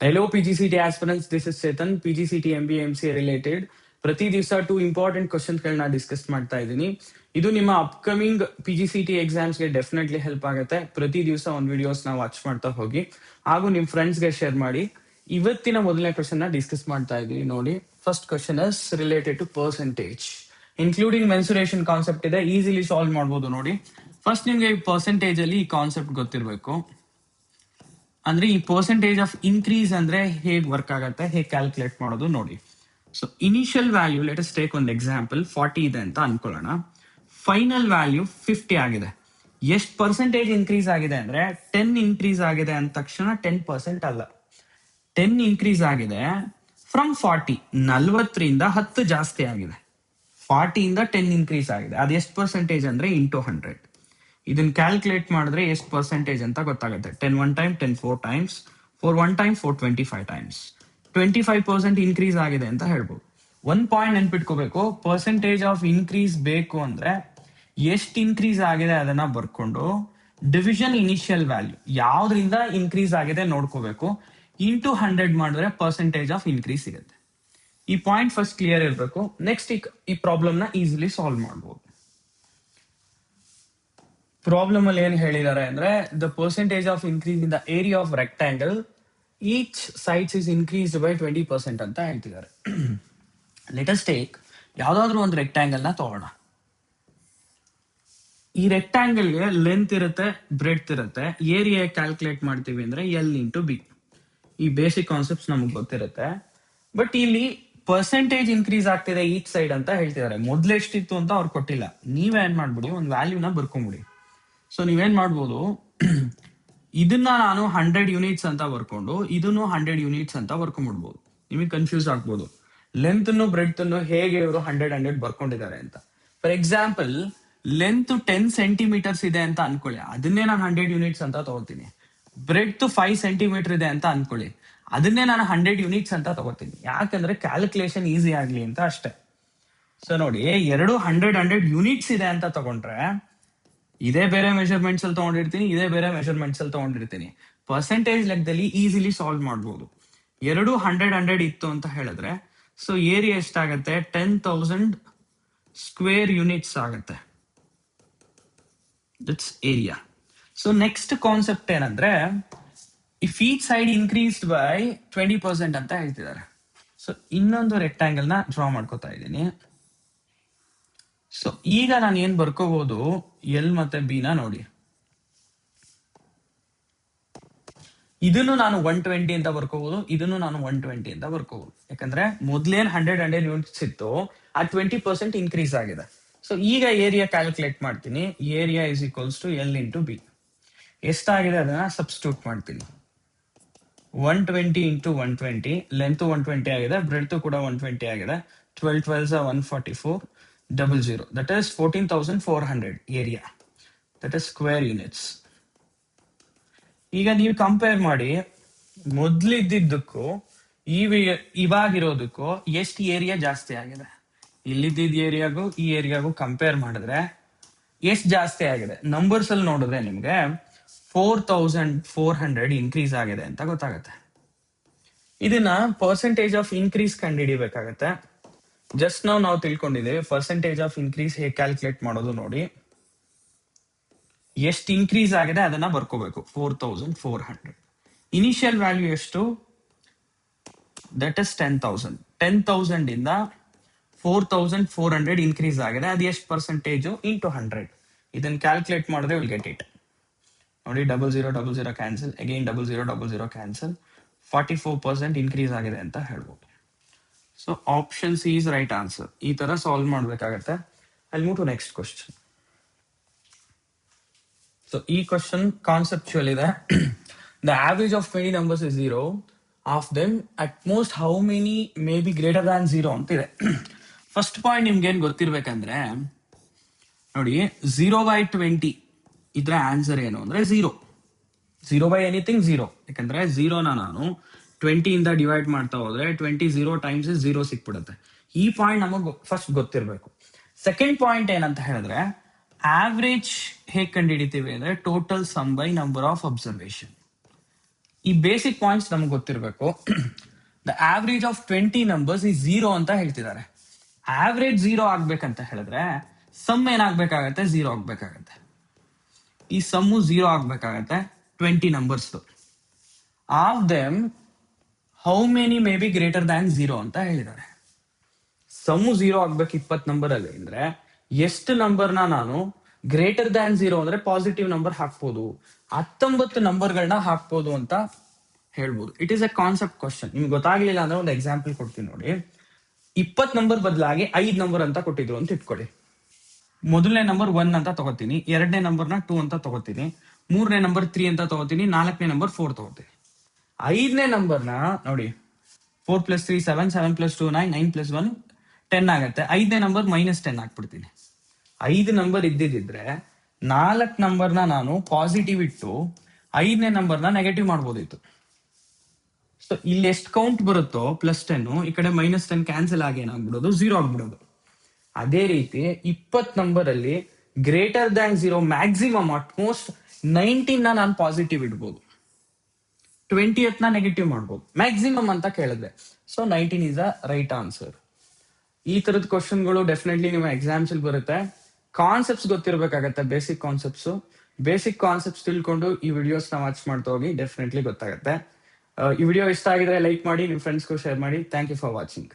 Hello PGCT aspirants, this is Chetan, PGCT MBA MCA related ಪ್ರತಿ ದಿವಸ 2 important ಕ್ವಶನ್ಸ್ಗಳನ್ನ discuss ಮಾಡ್ತಾ ಇದ್ದೀನಿ. ಇದು ನಿಮ್ಮ ಅಪ್ಕಮಿಂಗ್ PGCT ಎಕ್ಸಾಮ್ಸ್ಗೆ ಡೆಫಿನೆಟ್ಲಿ ಹೆಲ್ಪ್ ಆಗುತ್ತೆ. ಪ್ರತಿ ದಿವಸ ಒಂದು ವಿಡಿಯೋಸ್ನ ವಾಚ್ ಮಾಡ್ತಾ ಹೋಗಿ, ಹಾಗೂ ನಿಮ್ಮ ಫ್ರೆಂಡ್ಸ್ಗೆ ಶೇರ್ ಮಾಡಿ. ಇವತ್ತಿನ ಮೊದಲನೇ ಕ್ವಶನ್ ನ ಡಿಸ್ಕಸ್ ಮಾಡ್ತಾ ಇದ್ದೀನಿ. ನೋಡಿ, first question is related to percentage including mensuration concept ಇದೆ. ಈಸಿಲಿ ಸಾಲ್ವ್ ಮಾಡ್ಬೋದು. ನೋಡಿ, ಫಸ್ಟ್ ನಿಮ್ಗೆ ಪರ್ಸೆಂಟೇಜ್ ಅಲ್ಲಿ ಈ ಕಾನ್ಸೆಪ್ಟ್ ಗೊತ್ತಿರಬೇಕು. ಅಂದ್ರೆ ಈ ಪರ್ಸೆಂಟೇಜ್ ಆಫ್ ಇನ್ಕ್ರೀಸ್ ಅಂದ್ರೆ ಹೇಗೆ ವರ್ಕ್ ಆಗುತ್ತೆ, ಹೇಗೆ ಕ್ಯಾಲ್ಕುಲೇಟ್ ಮಾಡೋದು ನೋಡಿ. So initial value, let us take ಒಂದು ಎಕ್ಸಾಂಪಲ್, 40 ಇದೆ ಅಂತ ಅನ್ಕೊಳ್ಳೋಣ. ಫೈನಲ್ ವ್ಯಾಲ್ಯೂ 50 ಆಗಿದೆ. ಎಷ್ಟು ಪರ್ಸೆಂಟೇಜ್ ಇನ್ಕ್ರೀಸ್ ಆಗಿದೆ ಅಂದ್ರೆ 10 ಇನ್ಕ್ರೀಸ್ ಆಗಿದೆ ಅಂದ ತಕ್ಷಣ 10% ಅಲ್ಲ, 10 ಇನ್ಕ್ರೀಸ್ ಆಗಿದೆ ಫ್ರಮ್ 40, 40ರಿಂದ 10 ಜಾಸ್ತಿ ಆಗಿದೆ. 40 ಇಂದ 10 ಇನ್ಕ್ರೀಸ್ ಆಗಿದೆ. ಅದು ಎಷ್ಟು ಪರ್ಸೆಂಟೇಜ್ ಅಂದ್ರೆ ಇಂಟು 100. ಇದನ್ನ ಕ್ಯಾಲ್ಕುಲೇಟ್ ಮಾಡಿದ್ರೆ ಎಷ್ಟು ಪರ್ಸೆಂಟೇಜ್ ಅಂತ ಗೊತ್ತಾಗುತ್ತೆ. 10 one time, 10 4 times, 4 one time, 4 25 times, 25% increase ಆಗಿದೆ ಅಂತ ಹೇಳ್ಬೋದು. ಒಂದ್ ಪಾಯಿಂಟ್ ನೆನ್ಪಿಟ್ಕೋಬೇಕು, ಪರ್ಸೆಂಟೇಜ್ ಆಫ್ ಇನ್ಕ್ರೀಸ್ ಬೇಕು ಅಂದ್ರೆ ಎಷ್ಟು ಇನ್ಕ್ರೀಸ್ ಆಗಿದೆ ಅದನ್ನ ಬರ್ಕೊಂಡು ಡಿವಿಷನ್ ಇನಿಷಿಯಲ್ ವ್ಯಾಲ್ಯೂ ಯಾವ್ದ್ರಿಂದ ಇನ್ಕ್ರೀಸ್ ಆಗಿದೆ ನೋಡ್ಕೋಬೇಕು, ಇಂಟು 100 ಮಾಡಿದ್ರೆ ಪರ್ಸೆಂಟೇಜ್ ಆಫ್ ಇನ್ಕ್ರೀಸ್ ಸಿಗುತ್ತೆ. ಈ ಪಾಯಿಂಟ್ ಫಸ್ಟ್ ಕ್ಲಿಯರ್ ಇರಬೇಕು. ನೆಕ್ಸ್ಟ್ ಈ ಪ್ರಾಬ್ಲಮ್ ನ ಈಸಿಲಿ ಸಾಲ್ವ್ ಮಾಡಬಹುದು. ಪ್ರಾಬ್ಲಮ್ ಅಲ್ಲಿ ಏನ್ ಹೇಳಿದ್ದಾರೆ ಅಂದ್ರೆ, the percentage of increase in the area of rectangle each sides is increased by 20% ಅಂತ ಹೇಳ್ತಿದ್ದಾರೆ. ಲೆಟ್ ಅಸ್ ಟೇಕ್ ಯಾವ್ದಾದ್ರು ಒಂದು ರೆಕ್ಟಾಂಗಲ್ ನ ತಗೋಣ. ಈ ರೆಕ್ಟಾಂಗಲ್ಗೆ ಲೆಂತ್ ಇರುತ್ತೆ, ಬ್ರೆಡ್ತ್ ಇರುತ್ತೆ. ಏರಿಯಾ ಕ್ಯಾಲ್ಕುಲೇಟ್ ಮಾಡ್ತೀವಿ ಅಂದ್ರೆ ಎಲ್ ಇಂಟು ಬಿ. ಈ ಬೇಸಿಕ್ ಕಾನ್ಸೆಪ್ಟ್ಸ್ ನಮಗೆ ಗೊತ್ತಿರುತ್ತೆ. ಬಟ್ ಇಲ್ಲಿ ಪರ್ಸೆಂಟೇಜ್ ಇನ್ಕ್ರೀಸ್ ಆಗ್ತಿದೆ ಈಚ್ ಸೈಡ್ ಅಂತ ಹೇಳ್ತಿದ್ದಾರೆ. ಮೊದ್ಲು ಎಷ್ಟಿತ್ತು ಅಂತ ಅವ್ರು ಕೊಟ್ಟಿಲ್ಲ. ನೀವೇನ್ ಮಾಡ್ಬಿಡಿ, ಒಂದು ವ್ಯಾಲ್ಯೂನ ಬರ್ಕೊಂಬಿಡಿ. ಸೊ ನೀವೇನ್ ಮಾಡ್ಬೋದು, ಇದನ್ನ ನಾನು 100 ಯೂನಿಟ್ಸ್ ಅಂತ ಬರ್ಕೊಂಡು ಇದನ್ನು 100 ಯೂನಿಟ್ಸ್ ಅಂತ ಬರ್ಕೊಂಡ್ಬಿಡ್ಬೋದು. ನಿಮಗೆ ಕನ್ಫ್ಯೂಸ್ ಆಗ್ಬೋದು, ಲೆಂತ್ ಬ್ರೆಡ್ತ್ ಹೇಗೆ ಇವರು 100 ಬರ್ಕೊಂಡಿದ್ದಾರೆ ಅಂತ. ಫಾರ್ ಎಕ್ಸಾಂಪಲ್, ಲೆಂತ್ 10 ಸೆಂಟಿಮೀಟರ್ಸ್ ಇದೆ ಅಂತ ಅನ್ಕೊಳ್ಳಿ, ಅದನ್ನೇ ನಾನು 100 ಯೂನಿಟ್ಸ್ ಅಂತ ತಗೋತೀನಿ. ಬ್ರೆಡ್ತ್ 5 ಸೆಂಟಿಮೀಟರ್ ಇದೆ ಅಂತ ಅನ್ಕೊಳ್ಳಿ, ಅದನ್ನೇ ನಾನು 100 ಯೂನಿಟ್ಸ್ ಅಂತ ತಗೋತೀನಿ. ಯಾಕಂದ್ರೆ ಕ್ಯಾಲ್ಕುಲೇಷನ್ ಈಸಿ ಆಗ್ಲಿ ಅಂತ ಅಷ್ಟೇ. ಸೊ ನೋಡಿ, ಎರಡು 100 ಯೂನಿಟ್ಸ್ ಇದೆ ಅಂತ ತಗೊಂಡ್ರೆ ಇದೇ ಬೇರೆ ಮೆಷರ್ಮೆಂಟ್ಸ್ ಅಲ್ಲಿ ತಗೊಂಡಿರ್ತೀನಿ, ಇದೇ ಬೇರೆ ಮೆಷರ್ಮೆಂಟ್ಸ್ ಅಲ್ಲಿ ತಗೊಂಡಿರ್ತೀನಿ. ಪರ್ಸೆಂಟೇಜ್ ಲೆಕ್ಕದಲ್ಲಿ ಈಸಿಲಿ ಸಾಲ್ವ್ ಮಾಡ್ಬೋದು. ಎರಡು 100 ಇತ್ತು ಅಂತ ಹೇಳಿದ್ರೆ, ಸೊ ಏರಿಯಾ ಎಷ್ಟಾಗತ್ತೆ, 10,000 ಸ್ಕ್ವೇರ್ ಯೂನಿಟ್ಸ್ ಆಗುತ್ತೆ. That's area. So next concept ಏನಂದ್ರೆ, if each side increased by 20% ಅಂತ ಹೇಳ್ತಿದ್ದಾರೆ. ಸೊ ಇನ್ನೊಂದು ರೆಕ್ಟಾಂಗಲ್ ನ ಡ್ರಾ ಮಾಡ್ಕೋತಾ ಇದ್ದೀನಿ. ಸೊ ಈಗ ನಾನು ಏನ್ ಬರ್ಕೋಬಹುದು, ಎಲ್ ಮತ್ತೆ ಬಿ ನ ನೋಡಿ. ಇದನ್ನು ನಾನು 120 ಅಂತ ಬರ್ಕೋಬಹುದು, ಇದನ್ನು ನಾನು 120 ಅಂತ ಬರ್ಕೋಬಹುದು. ಯಾಕಂದ್ರೆ ಮೊದ್ಲೇನ್ 100 ಯೂನಿಟ್ಸ್ ಇತ್ತು, ಆ 20% ಇನ್ಕ್ರೀಸ್ ಆಗಿದೆ. ಸೊ ಈಗ ಏರಿಯಾ ಕ್ಯಾಲ್ಕುಲೇಟ್ ಮಾಡ್ತೀನಿ. Area is equals to L into B. ಎಷ್ಟಾಗಿದೆ ಅದನ್ನ ಸಬ್ಸ್ಟಿಟ್ಯೂಟ್ ಮಾಡ್ತೀನಿ. 120 ಇಂಟು 120, ಲೆಂತ್ 120 ಆಗಿದೆ, ಬ್ರೆಡ್ತ್ ಕೂಡ 120 ಆಗಿದೆ. 12 12 144, 00, that is 14,400 area, that is square units. ಈಗ ನೀವು ಕಂಪೇರ್ ಮಾಡಿ, ಮೊದ್ಲಿದ್ದಕ್ಕೂ ಇವಾಗಿರೋದಕ್ಕೂ ಎಷ್ಟು ಏರಿಯಾ ಜಾಸ್ತಿ ಆಗಿದೆ. ಇಲ್ಲಿದ್ದ ಏರಿಯಾಗೂ ಈ ಏರಿಯಾಗೂ ಕಂಪೇರ್ ಮಾಡಿದ್ರೆ ಎಷ್ಟು ಜಾಸ್ತಿ ಆಗಿದೆ. ನಂಬರ್ಸ್ ಅಲ್ಲಿ ನೋಡಿದ್ರೆ ನಿಮ್ಗೆ 4,400 ಇನ್ಕ್ರೀಸ್ ಆಗಿದೆ ಅಂತ ಗೊತ್ತಾಗುತ್ತೆ. ಇದನ್ನ ಪರ್ಸೆಂಟೇಜ್ ಆಫ್ ಇನ್ಕ್ರೀಸ್ ಕಂಡು ಹಿಡಿಬೇಕಾಗತ್ತೆ. ಜಸ್ಟ್ ನಾವು ತಿಳ್ಕೊಂಡಿದ್ದೇವೆ ಪರ್ಸೆಂಟೇಜ್ ಆಫ್ ಇನ್ಕ್ರೀಸ್ ಹೇಗೆ ಕ್ಯಾಲ್ಕುಲೇಟ್ ಮಾಡೋದು. ನೋಡಿ, ಎಷ್ಟು ಇನ್ಕ್ರೀಸ್ ಆಗಿದೆ ಅದನ್ನ ಬರ್ಕೋಬೇಕು. 4,400. ಇನಿಷಿಯಲ್ ವ್ಯಾಲ್ಯೂ ಎಷ್ಟು, ದಟ್ ಇಸ್ 10,000. 10,000 ಇಂದ 4,400 ಇನ್ಕ್ರೀಸ್ ಆಗಿದೆ. ಅದು ಎಷ್ಟು ಪರ್ಸೆಂಟೇಜ್ ಇಂಟು 100. ಇದನ್ನ ಕ್ಯಾಲ್ಕುಲೇಟ್ ಮಾಡಿದ್ರೆ ವಿಲ್ ಗೆಟ್ ಇಟ್. ನೋಡಿ, 0000 ಕ್ಯಾನ್ಸಲ್, ಅಗೈನ್ 0000 ಕ್ಯಾನ್ಸಲ್. 44% ಇನ್ಕ್ರೀಸ್ ಆಗಿದೆ ಅಂತ ಹೇಳ್ಬೋದು. So option C is right answer. ಈ ತರ ಸಾಲ್ವ್ ಮಾಡ್ಬೇಕಾಗತ್ತೆ. I move to next question. So ಈ ಕ್ವಶನ್ ಕಾನ್ಸೆಪ್ಚುಯಲ್ ಇದೆ. The average of 20 numbers is 0. Of them at most how many may be greater than 0 ಅಂತಿದೆ. First point ನಿಮ್ಗೆ ಏನ್ ಗೊತ್ತಿರ್ಬೇಕಂದ್ರೆ, ನೋಡಿ, 0/20 ಇದ್ರ ಆನ್ಸರ್ ಏನು ಅಂದ್ರೆ 0. 0/ಎನಿಥಿಂಗ್ 0. ಯಾಕಂದ್ರೆ 0ನ ನಾನು 20 ಇಂದ ಡಿವೈಡ್ ಮಾಡ್ತಾ ಹೋದ್ರೆ 20 0 ಟೈಮ್ಸ್ 0 ಸಿಕ್ಬಿಡುತ್ತೆ. ಈ ಪಾಯಿಂಟ್ ನಮಗ್ ಫಸ್ಟ್ ಗೊತ್ತಿರ್ಬೇಕು. ಸೆಕೆಂಡ್ ಪಾಯಿಂಟ್ ಏನಂತ ಹೇಳಿದ್ರೆ, ಆವ್ರೇಜ್ ಹೇಗ್ ಕಂಡು ಹಿಡಿತೀವಿ ಅಂದ್ರೆ total some by number of observation. ಈ ಬೇಸಿಕ್ ಪಾಯಿಂಟ್ಸ್ ನಮ್ಗೆ ಗೊತ್ತಿರಬೇಕು. ದ ಆವರೇಜ್ ಆಫ್ 20 ನಂಬರ್ಸ್ ಈ 0 ಅಂತ ಹೇಳ್ತಿದ್ದಾರೆ. ಆವರೇಜ್ 0 ಆಗ್ಬೇಕಂತ ಹೇಳಿದ್ರೆ ಸಮ್ ಏನಾಗ್ಬೇಕಾಗತ್ತೆ, 0 ಆಗ್ಬೇಕಾಗತ್ತೆ. ಈ sum 0 ಆಗ್ಬೇಕಾಗತ್ತೆ 20 numbers. Of them how many may be greater than 0 ಅಂತ ಹೇಳಿದ್ದಾರೆ. ಸಮ್ಮು 0 ಆಗ್ಬೇಕು 20 ನಂಬರ್ ಅಲ್ಲಿ ಅಂದ್ರೆ ಎಷ್ಟು ನಂಬರ್ನ ನಾನು ಗ್ರೇಟರ್ ದ್ಯಾನ್ 0 ಅಂದ್ರೆ ಪಾಸಿಟಿವ್ ನಂಬರ್ ಹಾಕ್ಬೋದು, 19 ನಂಬರ್ಗಳನ್ನ ಹಾಕ್ಬೋದು ಅಂತ ಹೇಳ್ಬೋದು. It is A concept question. ನಿಮ್ಗೆ ಗೊತ್ತಾಗ್ಲಿಲ್ಲ ಅಂದ್ರೆ ಒಂದು ಎಕ್ಸಾಂಪಲ್ ಕೊಡ್ತೀನಿ ನೋಡಿ. 20 ನಂಬರ್ ಬದಲಾಗಿ 5 ನಂಬರ್ ಅಂತ ಕೊಟ್ಟಿದ್ರು ಅಂತ ಇಟ್ಕೊಳ್ಳಿ. ಮೊದಲನೇ ನಂಬರ್ 1 ಅಂತ ತಗೋತೀನಿ, ಎರಡನೇ ನಂಬರ್ನ 2 ಅಂತ ತಗೋತೀನಿ, ಮೂರನೇ ನಂಬರ್ 3 ಅಂತ ತಗೋತೀನಿ, ನಾಲ್ಕನೇ ನಂಬರ್ 4 ತಗೋತೀನಿ. ಐದನೇ ನಂಬರ್ನ ನೋಡಿ, 4 + 3 7, 7 + 2 9, 9 + 1 10 ಆಗತ್ತೆ. ಐದನೇ ನಂಬರ್ -10 ಹಾಕ್ಬಿಡ್ತೀನಿ. 5 ನಂಬರ್ ಇದ್ದಿದ್ರೆ 4 ನಂಬರ್ನ ನಾನು ಪಾಸಿಟಿವ್ ಇಟ್ಟು 5ನೇ ನಂಬರ್ನ ನೆಗೆಟಿವ್ ಮಾಡ್ಬೋದಿತ್ತು. ಸೊ ಇಲ್ಲಿ ಎಷ್ಟು ಕೌಂಟ್ ಬರುತ್ತೋ +10, ಈ ಕಡೆ -10 ಕ್ಯಾನ್ಸಲ್ ಆಗಿ ಏನಾಗ್ಬಿಡೋದು, 0 ಆಗ್ಬಿಡೋದು. ಅದೇ ರೀತಿ 20 ನಂಬರ್ ಅಲ್ಲಿ ಗ್ರೇಟರ್ ದ್ಯಾನ್ 0 ಮ್ಯಾಕ್ಸಿಮಮ್ ಅಟ್ಮೋಸ್ಟ್ 19 ನಾನು ಪಾಸಿಟಿವ್ ಇಡ್ಬೋದು, 20th ನೆಗೆಟಿವ್ ಮಾಡ್ಬೋದು. ಮ್ಯಾಕ್ಸಿಮಮ್ ಅಂತ ಕೇಳಿದ್ರೆ so 19 is a right answer. ಈ ತರದ ಕ್ವಶನ್ಗಳು ಡೆಫಿನೆಟ್ಲಿ ನಿಮ್ಮ ಎಕ್ಸಾಮ್ಸ್ ಅಲ್ಲಿ ಬರುತ್ತೆ. ಕಾನ್ಸೆಪ್ಟ್ಸ್ ಗೊತ್ತಿರಬೇಕಾಗತ್ತೆ, ಬೇಸಿಕ್ ಕಾನ್ಸೆಪ್ಟ್ಸ್ ತಿಳ್ಕೊಂಡು ಈ ವಿಡಿಯೋಸ್ ನ ವಾಚ್ ಮಾಡ್ತಾ ಹೋಗಿ, ಡೆಫಿನೆಟ್ಲಿ ಗೊತ್ತಾಗುತ್ತೆ. ಈ ವಿಡಿಯೋ ಇಷ್ಟ ಆಗಿದ್ರೆ ಲೈಕ್ ಮಾಡಿ, ನಿಮ್ಮ ಫ್ರೆಂಡ್ಸ್ಗೂ ಶೇರ್ ಮಾಡಿ. Thank you for watching.